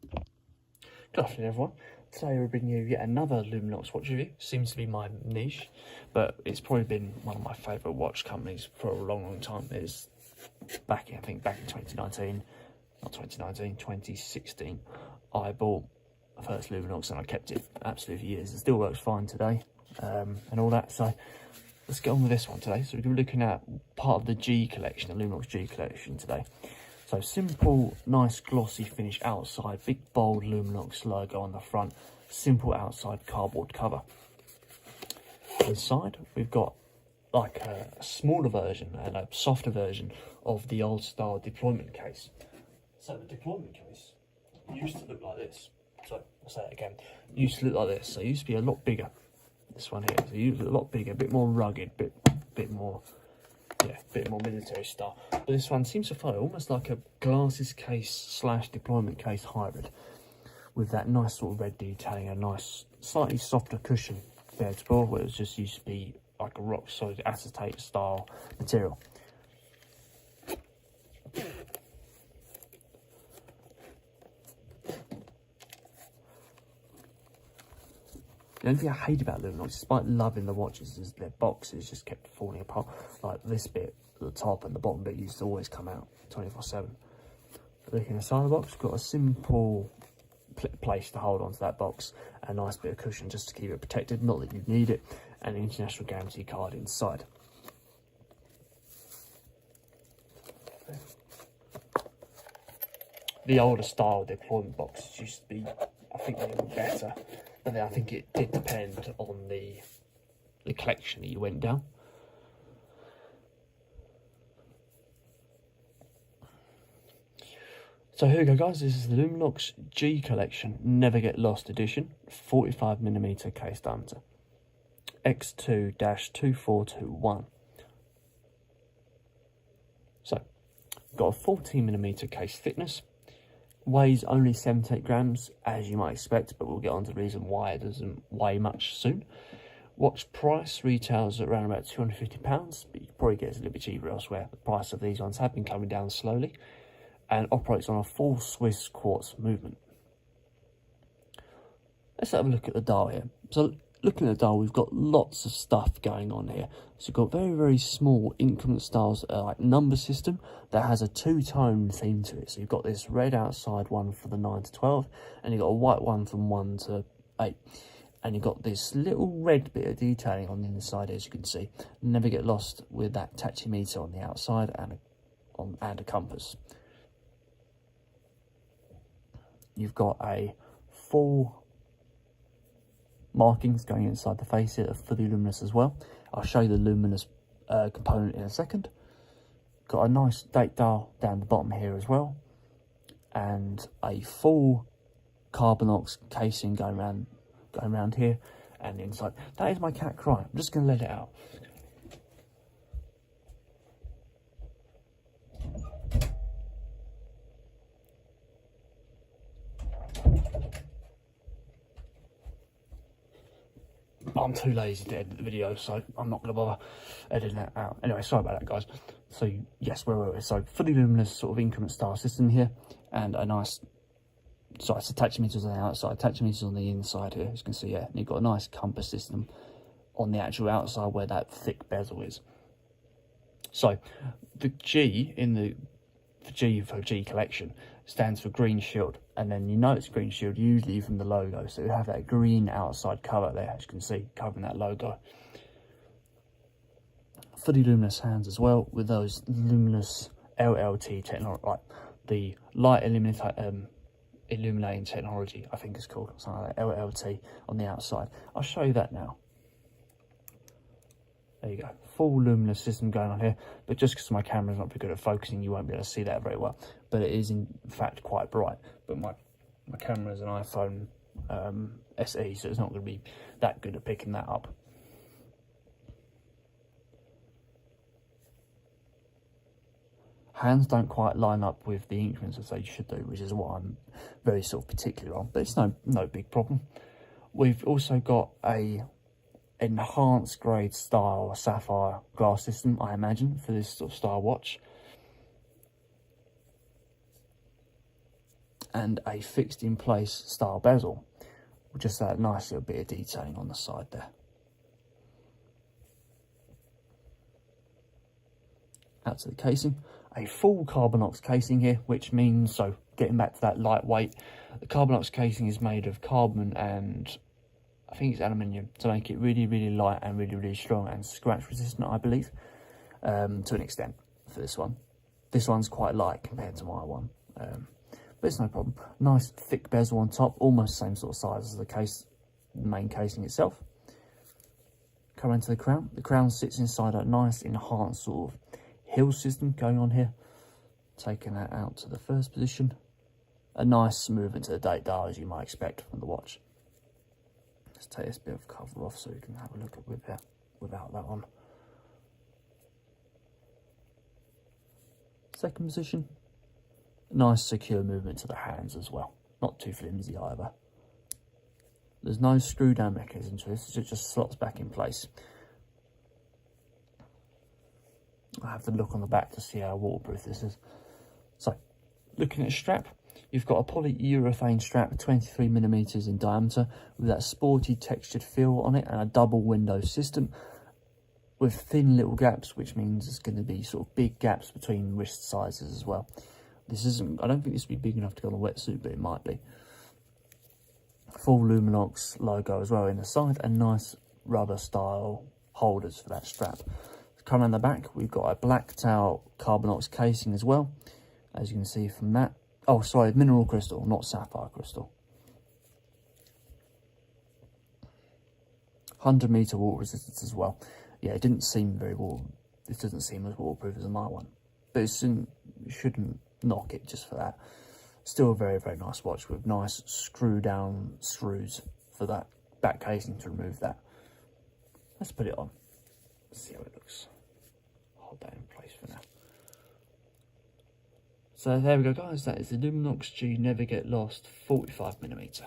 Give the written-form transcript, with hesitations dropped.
Good afternoon, everyone. Today we're bringing you yet another Luminox watch review. Seems to be my niche, but it's probably been one of my favourite watch companies for a long time. It's back in 2019, not 2019, 2016. I bought the first Luminox and I kept it absolutely for years. It still works fine today, and all that. So let's get on with this one today. So we're going to be looking at part of the G collection, the Luminox G collection today. So simple, nice glossy finish outside, big bold Luminox logo on the front, simple outside cardboard cover. Inside we've got like a smaller version and a softer version of the old style deployment case. So the deployment case used to look like this. So I'll say it again, used to look like this. So it used to be a lot bigger. This one here, so it used to look a lot bigger, a bit more rugged, bit more, yeah, a bit more military style. But this one seems to follow almost like a glasses case slash deployment case hybrid, with that nice sort of red detailing, a nice slightly softer cushion compared to before, where it was just used to be like a rock solid acetate style material. The only thing I hate about Luminox, despite loving the watches, is their boxes just kept falling apart. Like this bit at the top and the bottom bit used to always come out 24/7. Looking inside the box, got a simple place to hold onto that box, a nice bit of cushion just to keep it protected, not that you need it, and an international guarantee card inside. The older style deployment boxes used to be, I think they were better, but then I think it did depend on the collection that you went down. So here we go, guys. This is the Luminox G collection, Never Get Lost edition, 45mm case diameter, X2-2421. So, got a 14mm case thickness, weighs only 78 grams, as you might expect, but we'll get on to the reason why it doesn't weigh much soon. Watch price retails at around about £250, but you can probably get it a little bit cheaper elsewhere. The price of these ones have been coming down slowly, and operates on a full Swiss quartz movement. Let's have a look at the dial here. So looking at the dial, we've got lots of stuff going on here. So you've got very small increment styles, like number system that has a two-tone theme to it. So you've got this red outside one for the 9 to 12, and you've got a white one from 1 to 8. And you've got this little red bit of detailing on the inside, as you can see. Never get lost with that tachymeter on the outside and a compass. You've got a full markings going inside the face here, fully luminous as well. I'll show you the luminous component in a second. Got a nice date dial down the bottom here as well, and a full Carbonox casing going around here and inside. That is my cat crying. I'm just going to let it out. I'm too lazy to edit the video, so I'm not going to bother editing that out. Anyway, sorry about that, guys. So, yes, where were we? So, fully luminous sort of increment style system here, and a nice, sorry, it's tachymeters on the outside, tachymeters on the inside here, as you can see, yeah. And you've got a nice compass system on the actual outside where that thick bezel is. So, the G in the G for G collection stands for green shield, and then you know it's green shield usually from the logo, so you have that green outside cover there, as you can see, covering that logo. Fully luminous hands as well, with those luminous LLT technology, like the light illuminating technology, I think it's called, something like that, LLT on the outside. I'll show you that now. There you go, full luminous system going on here, but just because my camera's not very good at focusing, you won't be able to see that very well. But it is in fact quite bright. But my camera is an iPhone SE, so it's not going to be that good at picking that up. Hands don't quite line up with the increments as they should do, which is what I'm very sort of particular on, but it's no big problem. We've also got a enhanced grade style sapphire glass system, I imagine, for this sort of style watch. and a fixed in place style bezel with just that nice little bit of detailing on the side there. Out to the casing, a full Carbonox casing here, which means, so getting back to that lightweight, the Carbonox casing is made of carbon and I think it's aluminium to make it really, really light and really, really strong and scratch resistant, I believe, to an extent for this one. This one's quite light compared to my one, but it's no problem. Nice thick bezel on top, almost the same sort of size as the main casing itself. Come into the crown. The crown sits inside a nice enhanced sort of hill system going on here. Taking that out to the first position. A nice movement to the date dial, as you might expect from the watch. Let's take this bit of cover off so you can have a look at it without that on. Second position. Nice secure movement to the hands as well. Not too flimsy either. There's no screw down mechanism to this, it just slots back in place. I have to look on the back to see how waterproof this is. So, looking at a strap, you've got a polyurethane strap 23mm in diameter with that sporty textured feel on it and a double window system with thin little gaps, which means there's going to be sort of big gaps between wrist sizes as well. This isn't, I don't think this would be big enough to go on a wetsuit, but it might be. Full Luminox logo as well in the side and nice rubber style holders for that strap. Come around the back, we've got a blacked out Carbonox casing as well, as you can see from that. Oh, sorry, mineral crystal, not sapphire crystal. 100-meter water resistance as well. Yeah, it didn't seem very this doesn't seem as waterproof as my one, but it shouldn't knock it just for that. Still a very, very nice watch with nice screw down screws for that back casing to remove that. Let's put it on. Let's see how it looks. Hold that in place for now. So there we go, guys. That is the Luminox G Never Get Lost 45mm.